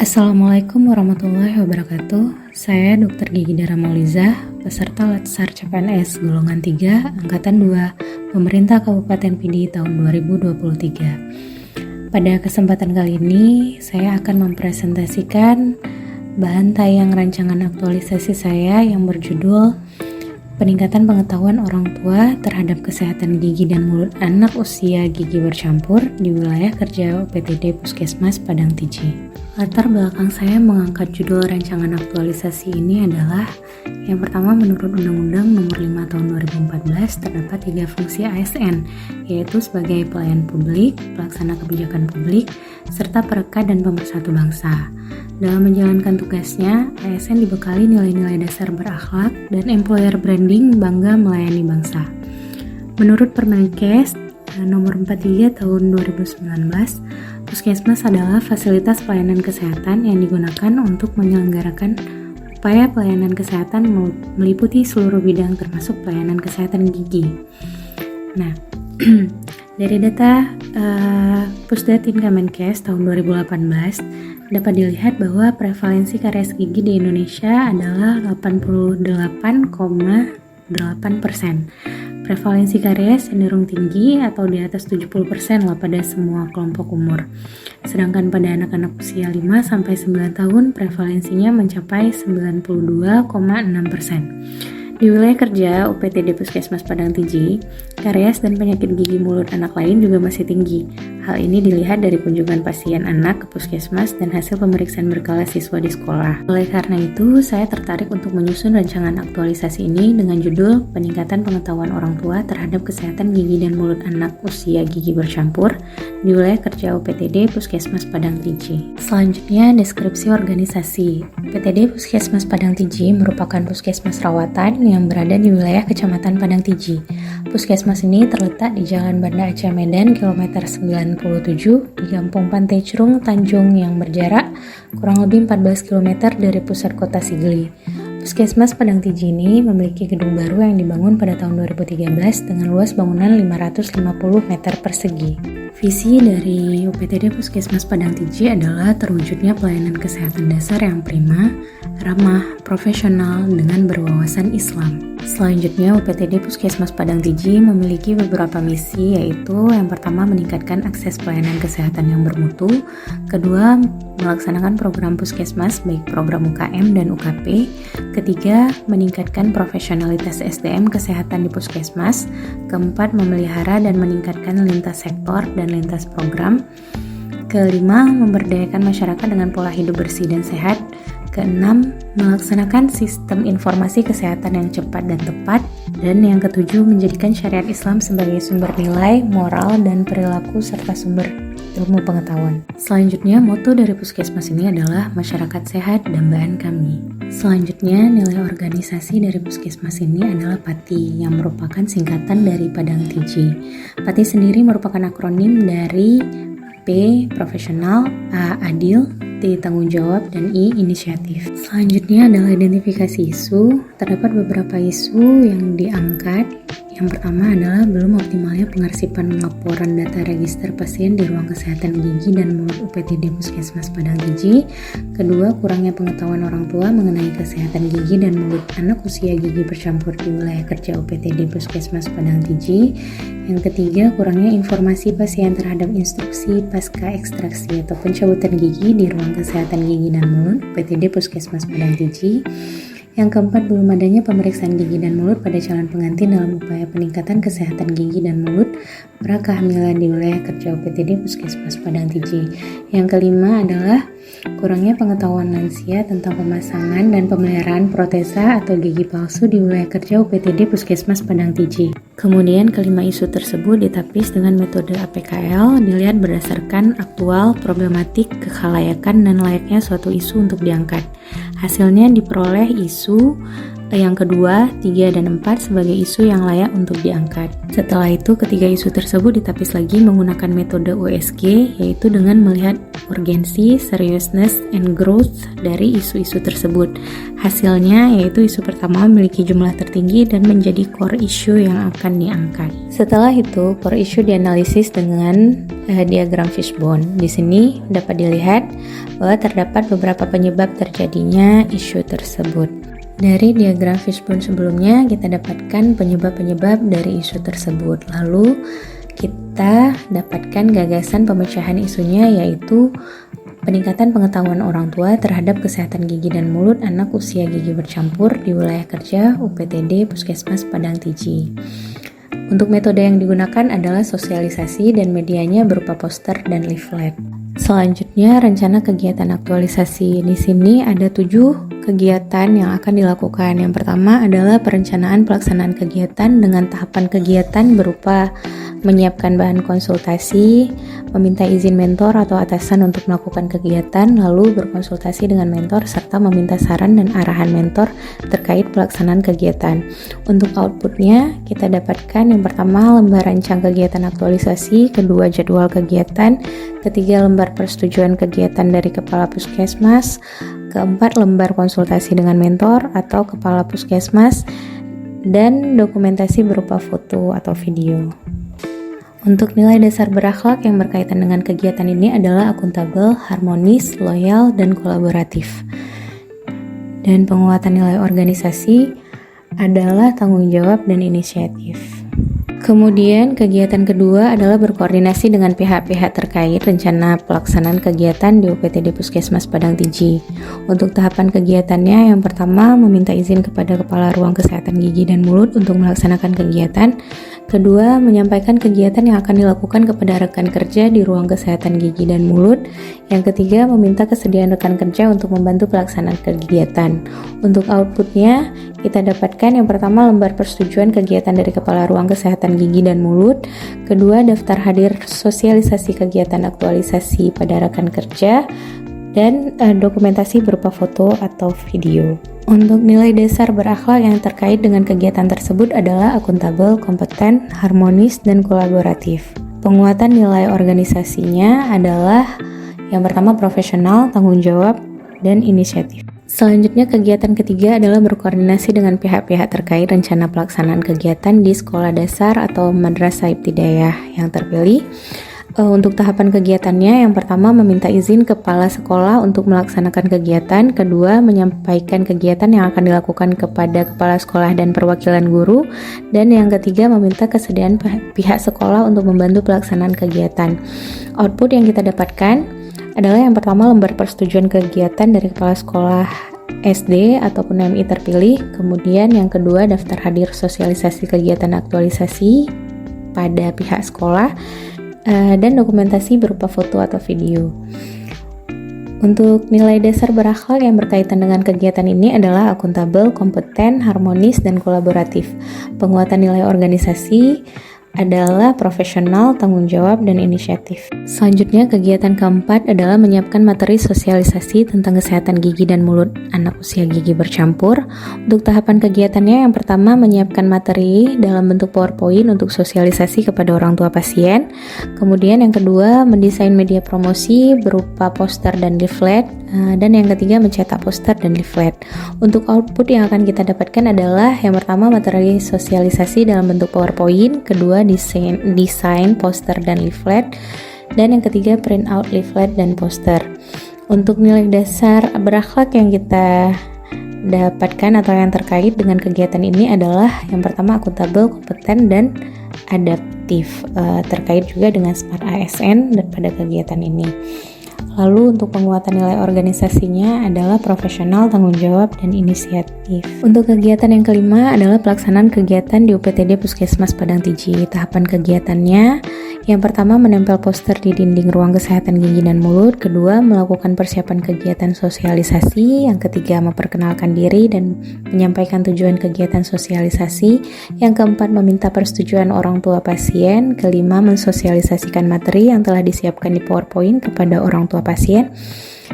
Assalamualaikum warahmatullahi wabarakatuh. Saya Dr. Gigi Dara Maulizah, peserta Latsar CPNS golongan 3, angkatan 2, Pemerintah Kabupaten Pidi tahun 2023. Pada kesempatan kali ini, saya akan mempresentasikan bahan tayang rancangan aktualisasi saya yang berjudul Peningkatan Pengetahuan Orang Tua Terhadap Kesehatan Gigi dan Mulut Anak Usia Gigi Bercampur di Wilayah Kerja UPTD Puskesmas Padang Tiji. Latar belakang saya mengangkat judul rancangan aktualisasi ini adalah yang pertama, menurut Undang-Undang Nomor 5 Tahun 2014 terdapat 3 fungsi ASN, yaitu sebagai pelayan publik, pelaksana kebijakan publik, serta perekat dan pemersatu bangsa. Dalam menjalankan tugasnya, ASN dibekali nilai-nilai dasar berakhlak dan employer branding bangga melayani bangsa. Menurut Permenkes Nomor 43 Tahun 2019, Puskesmas adalah fasilitas pelayanan kesehatan yang digunakan untuk menyelenggarakan upaya pelayanan kesehatan meliputi seluruh bidang termasuk pelayanan kesehatan gigi. Nah, dari data Pusdatin Kemenkes tahun 2018 dapat dilihat bahwa prevalensi karies gigi di Indonesia adalah 88,8%. Prevalensi karies cenderung tinggi atau di atas 70% lah pada semua kelompok umur. Sedangkan pada anak-anak usia 5-9 tahun prevalensinya mencapai 92,6%. Di wilayah kerja UPTD Puskesmas Padang Tiji, karies dan penyakit gigi mulut anak lain juga masih tinggi. Hal ini dilihat dari kunjungan pasien anak ke puskesmas dan hasil pemeriksaan berkala siswa di sekolah. Oleh karena itu, saya tertarik untuk menyusun rancangan aktualisasi ini dengan judul Peningkatan Pengetahuan Orang Tua Terhadap Kesehatan Gigi dan Mulut Anak Usia Gigi Bercampur di wilayah kerja UPTD Puskesmas Padang Tiji. Selanjutnya, deskripsi organisasi. UPTD Puskesmas Padang Tiji merupakan puskesmas rawatan yang berada di wilayah Kecamatan Padang Tiji. Puskesmas ini terletak di Jalan Banda Aceh Medan, kilometer 97, di Kampung Pantai Cerung, Tanjung yang berjarak kurang lebih 14 km dari pusat kota Sigli. Puskesmas Padang Tiji ini memiliki gedung baru yang dibangun pada tahun 2013 dengan luas bangunan 550 meter persegi. Visi dari UPTD Puskesmas Padang Tiji adalah terwujudnya pelayanan kesehatan dasar yang prima, ramah, profesional, dengan berwawasan Islam. Selanjutnya, UPTD Puskesmas Padang Tiji memiliki beberapa misi, yaitu yang pertama meningkatkan akses pelayanan kesehatan yang bermutu, kedua melaksanakan program puskesmas baik program UKM dan UKP, ketiga meningkatkan profesionalitas SDM kesehatan di puskesmas, keempat memelihara dan meningkatkan lintas sektor dan lintas program, kelima memberdayakan masyarakat dengan pola hidup bersih dan sehat, keenam melaksanakan sistem informasi kesehatan yang cepat dan tepat, dan yang ketujuh menjadikan syariat Islam sebagai sumber nilai, moral, dan perilaku serta sumber ilmu pengetahuan. Selanjutnya, moto dari puskesmas ini adalah masyarakat sehat dambaan kami. Selanjutnya, nilai organisasi dari puskesmas ini adalah PATI yang merupakan singkatan dari Padang Tiji. PATI sendiri merupakan akronim dari P. Profesional, A. Adil, T. Tanggung jawab, dan I. Inisiatif. Selanjutnya adalah identifikasi isu. Terdapat beberapa isu yang diangkat. Yang pertama adalah belum optimalnya pengarsipan laporan data register pasien di ruang kesehatan gigi dan mulut UPTD Puskesmas Padang Tiji. Kedua, kurangnya pengetahuan orang tua mengenai kesehatan gigi dan mulut anak usia gigi bercampur di wilayah kerja UPTD Puskesmas Padang Tiji. Yang ketiga, kurangnya informasi pasien terhadap instruksi pasca ekstraksi atau pencabutan gigi di ruang kesehatan gigi dan mulut UPTD Puskesmas Padang Tiji. Yang keempat, belum adanya pemeriksaan gigi dan mulut pada calon pengantin dalam upaya peningkatan kesehatan gigi dan mulut pra kehamilan di wilayah kerja UPTD Puskesmas Padang Tiji. Yang kelima adalah kurangnya pengetahuan lansia tentang pemasangan dan pemeliharaan protesa atau gigi palsu di wilayah kerja UPTD Puskesmas Padang Tiji. Kemudian kelima isu tersebut ditapis dengan metode APKL dilihat berdasarkan aktual, problematik, kekhalayakan, dan layaknya suatu isu untuk diangkat. Hasilnya diperoleh isu Yang kedua, 3 dan 4 sebagai isu yang layak untuk diangkat. Setelah itu, ketiga isu tersebut ditapis lagi menggunakan metode USG, yaitu dengan melihat urgensi, seriousness, and growth dari isu-isu tersebut. Hasilnya yaitu isu pertama memiliki jumlah tertinggi dan menjadi core issue yang akan diangkat. Setelah itu, core issue dianalisis dengan diagram fishbone. Di sini dapat dilihat bahwa terdapat beberapa penyebab terjadinya isu tersebut. Dari diagram fishbone sebelumnya, kita dapatkan penyebab-penyebab dari isu tersebut. Lalu, kita dapatkan gagasan pemecahan isunya, yaitu peningkatan pengetahuan orang tua terhadap kesehatan gigi dan mulut anak usia gigi bercampur di wilayah kerja UPTD Puskesmas Padang Tiji. Untuk metode yang digunakan adalah sosialisasi dan medianya berupa poster dan leaflet. Selanjutnya, rencana kegiatan aktualisasi. Di sini ada 7 kegiatan yang akan dilakukan. Yang pertama adalah perencanaan pelaksanaan kegiatan dengan tahapan kegiatan berupa menyiapkan bahan konsultasi, meminta izin mentor atau atasan untuk melakukan kegiatan, lalu berkonsultasi dengan mentor, serta meminta saran dan arahan mentor terkait pelaksanaan kegiatan. Untuk outputnya, kita dapatkan yang pertama lembar rancang kegiatan aktualisasi, kedua jadwal kegiatan, ketiga lembar persetujuan kegiatan dari kepala puskesmas, keempat lembar konsultasi dengan mentor atau kepala puskesmas, dan dokumentasi berupa foto atau video. Untuk nilai dasar berakhlak yang berkaitan dengan kegiatan ini adalah akuntabel, harmonis, loyal, dan kolaboratif. Dan penguatan nilai organisasi adalah tanggung jawab dan inisiatif. Kemudian kegiatan kedua adalah berkoordinasi dengan pihak-pihak terkait rencana pelaksanaan kegiatan di UPTD Puskesmas Padang Tiji. Untuk tahapan kegiatannya, yang pertama meminta izin kepada Kepala Ruang Kesehatan Gigi dan Mulut untuk melaksanakan kegiatan. Kedua, menyampaikan kegiatan yang akan dilakukan kepada rekan kerja di ruang kesehatan gigi dan mulut. Yang ketiga, meminta kesediaan rekan kerja untuk membantu pelaksanaan kegiatan. Untuk outputnya, kita dapatkan yang pertama lembar persetujuan kegiatan dari Kepala Ruang Kesehatan Gigi dan Mulut. Kedua, daftar hadir sosialisasi kegiatan aktualisasi pada rekan kerja. Dan dokumentasi berupa foto atau video. Untuk nilai dasar berakhlak yang terkait dengan kegiatan tersebut adalah akuntabel, kompeten, harmonis, dan kolaboratif. Penguatan nilai organisasinya adalah yang pertama profesional, tanggung jawab, dan inisiatif. Selanjutnya, kegiatan ketiga adalah berkoordinasi dengan pihak-pihak terkait rencana pelaksanaan kegiatan di sekolah dasar atau madrasah ibtidaiyah yang terpilih. Untuk tahapan kegiatannya, yang pertama meminta izin kepala sekolah untuk melaksanakan kegiatan, kedua menyampaikan kegiatan yang akan dilakukan kepada kepala sekolah dan perwakilan guru, dan yang ketiga meminta kesediaan pihak sekolah untuk membantu pelaksanaan kegiatan. Output yang kita dapatkan adalah yang pertama lembar persetujuan kegiatan dari kepala sekolah SD ataupun MI terpilih, kemudian yang kedua daftar hadir sosialisasi kegiatan aktualisasi pada pihak sekolah, dan dokumentasi berupa foto atau video. Untuk nilai dasar berakhlak yang berkaitan dengan kegiatan ini adalah akuntabel, kompeten, harmonis, dan kolaboratif. Penguatan nilai organisasi adalah profesional, tanggung jawab, dan inisiatif. Selanjutnya, kegiatan keempat adalah menyiapkan materi sosialisasi tentang kesehatan gigi dan mulut anak usia gigi bercampur. Untuk tahapan kegiatannya, yang pertama menyiapkan materi dalam bentuk PowerPoint untuk sosialisasi kepada orang tua pasien. Kemudian yang kedua, mendesain media promosi berupa poster dan leaflet. Dan yang ketiga, mencetak poster dan leaflet. Untuk output yang akan kita dapatkan adalah yang pertama materi sosialisasi dalam bentuk PowerPoint, kedua desain poster dan leaflet, dan yang ketiga print out leaflet dan poster. Untuk nilai dasar berakhlak yang kita dapatkan atau yang terkait dengan kegiatan ini adalah yang pertama akuntabel, kompeten, dan adaptif, terkait juga dengan Smart ASN pada kegiatan ini. Lalu untuk penguatan nilai organisasinya adalah profesional, tanggung jawab, dan inisiatif. Untuk kegiatan yang kelima adalah pelaksanaan kegiatan di UPTD Puskesmas Padang Tiji. Tahapan kegiatannya, yang pertama menempel poster di dinding ruang kesehatan gigi dan mulut, kedua melakukan persiapan kegiatan sosialisasi, yang ketiga memperkenalkan diri dan menyampaikan tujuan kegiatan sosialisasi, yang keempat meminta persetujuan orang tua pasien, kelima mensosialisasikan materi yang telah disiapkan di PowerPoint kepada orang tua pasien,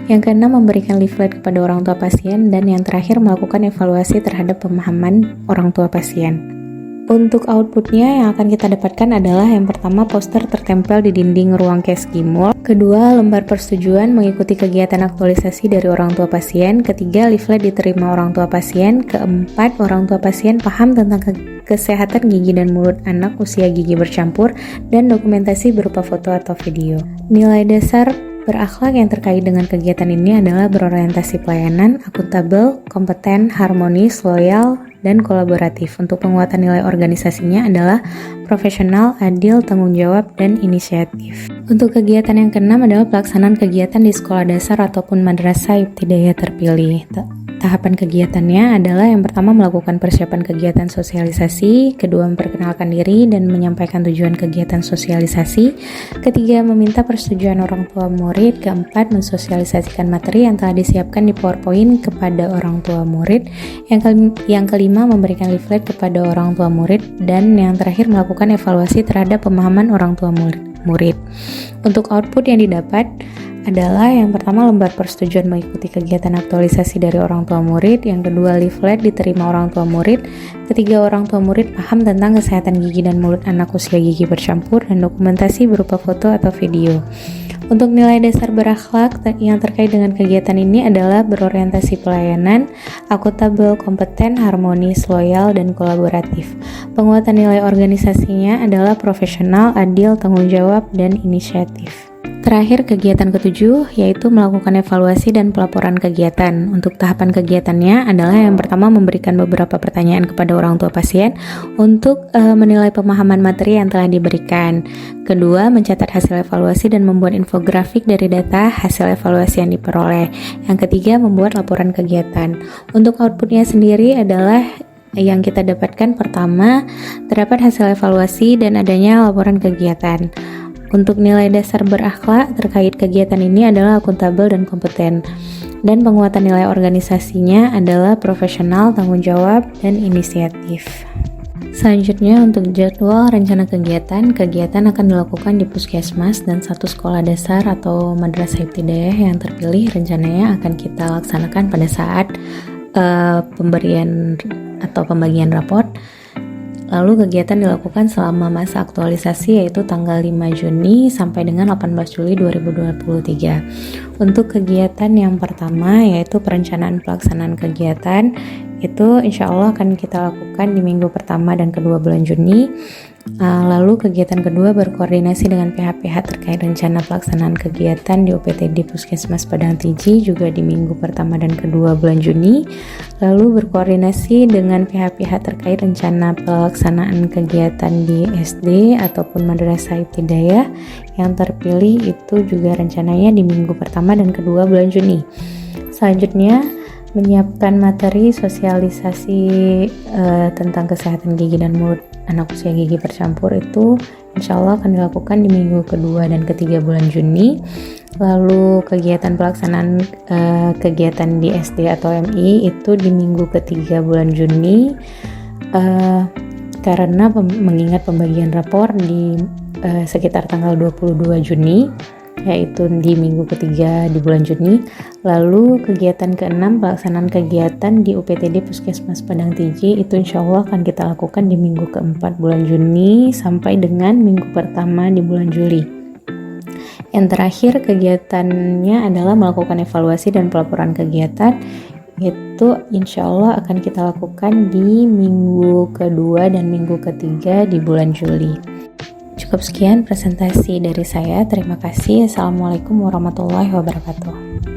Yang keenam, memberikan leaflet kepada orang tua pasien. Dan yang terakhir, melakukan evaluasi terhadap pemahaman orang tua pasien. Untuk outputnya yang akan kita dapatkan adalah yang pertama, poster tertempel di dinding ruang Kesgimul. Kedua, lembar persetujuan mengikuti kegiatan aktualisasi dari orang tua pasien. Ketiga, leaflet diterima orang tua pasien. Keempat, orang tua pasien paham tentang kesehatan gigi dan mulut anak usia gigi bercampur, dan dokumentasi berupa foto atau video. Nilai dasar berakhlak yang terkait dengan kegiatan ini adalah berorientasi pelayanan, akuntabel, kompeten, harmonis, loyal, dan kolaboratif. Untuk penguatan nilai organisasinya adalah profesional, adil, tanggung jawab, dan inisiatif. Untuk kegiatan yang keenam adalah pelaksanaan kegiatan di sekolah dasar ataupun madrasah ibtidaiyah terpilih. Tahapan kegiatannya adalah yang pertama, melakukan persiapan kegiatan sosialisasi, kedua, memperkenalkan diri dan menyampaikan tujuan kegiatan sosialisasi, ketiga, meminta persetujuan orang tua murid, keempat, mensosialisasikan materi yang telah disiapkan di PowerPoint kepada orang tua murid, yang kelima, memberikan leaflet kepada orang tua murid, dan yang terakhir, melakukan evaluasi terhadap pemahaman orang tua murid. Untuk output yang didapat adalah yang pertama, lembar persetujuan mengikuti kegiatan aktualisasi dari orang tua murid, yang kedua, leaflet diterima orang tua murid, ketiga, orang tua murid paham tentang kesehatan gigi dan mulut anak usia gigi bercampur, dan dokumentasi berupa foto atau video. Untuk nilai dasar berakhlak yang terkait dengan kegiatan ini adalah berorientasi pelayanan, akuntabel, kompeten, harmonis, loyal, dan kolaboratif. Penguatan nilai organisasinya adalah profesional, adil, tanggung jawab, dan inisiatif. Terakhir, kegiatan ketujuh yaitu melakukan evaluasi dan pelaporan kegiatan. Untuk tahapan kegiatannya adalah yang pertama, memberikan beberapa pertanyaan kepada orang tua pasien untuk menilai pemahaman materi yang telah diberikan. Kedua, mencatat hasil evaluasi dan membuat infografik dari data hasil evaluasi yang diperoleh. Yang ketiga, membuat laporan kegiatan. Untuk outputnya sendiri adalah yang kita dapatkan, pertama, terdapat hasil evaluasi dan adanya laporan kegiatan. Untuk nilai dasar berakhlak terkait kegiatan ini adalah akuntabel dan kompeten. Dan penguatan nilai organisasinya adalah profesional, tanggung jawab, dan inisiatif. Selanjutnya, untuk jadwal rencana kegiatan akan dilakukan di puskesmas dan satu sekolah dasar atau madrasah ibtidaiyah yang terpilih. Rencananya akan kita laksanakan pada saat pemberian atau pembagian raport. Lalu kegiatan dilakukan selama masa aktualisasi, yaitu tanggal 5 Juni sampai dengan 18 Juli 2023. Untuk kegiatan yang pertama yaitu perencanaan pelaksanaan kegiatan, itu insya Allah akan kita lakukan di minggu pertama dan kedua bulan Juni. Lalu kegiatan kedua, berkoordinasi dengan pihak-pihak terkait rencana pelaksanaan kegiatan di UPTD Puskesmas Padang Tiji juga di minggu pertama dan kedua bulan Juni. Lalu berkoordinasi dengan pihak-pihak terkait rencana pelaksanaan kegiatan di SD ataupun madrasah ibtidaiyah yang terpilih, itu juga rencananya di minggu pertama dan kedua bulan Juni. Selanjutnya, menyiapkan materi sosialisasi tentang kesehatan gigi dan mulut anak usia gigi bercampur, itu insya Allah akan dilakukan di minggu kedua dan ketiga bulan Juni. Lalu kegiatan pelaksanaan kegiatan di SD atau MI itu di minggu ketiga bulan Juni, karena mengingat pembagian rapor di sekitar tanggal 22 Juni, yaitu di minggu ketiga di bulan Juni. Lalu kegiatan keenam, pelaksanaan kegiatan di UPTD Puskesmas Padang Tiji, itu insya Allah akan kita lakukan di minggu keempat bulan Juni sampai dengan minggu pertama di bulan Juli. Yang terakhir, kegiatannya adalah melakukan evaluasi dan pelaporan kegiatan, itu insya Allah akan kita lakukan di minggu kedua dan minggu ketiga di bulan Juli. Cukup sekian presentasi dari saya. Terima kasih. Assalamualaikum warahmatullahi wabarakatuh.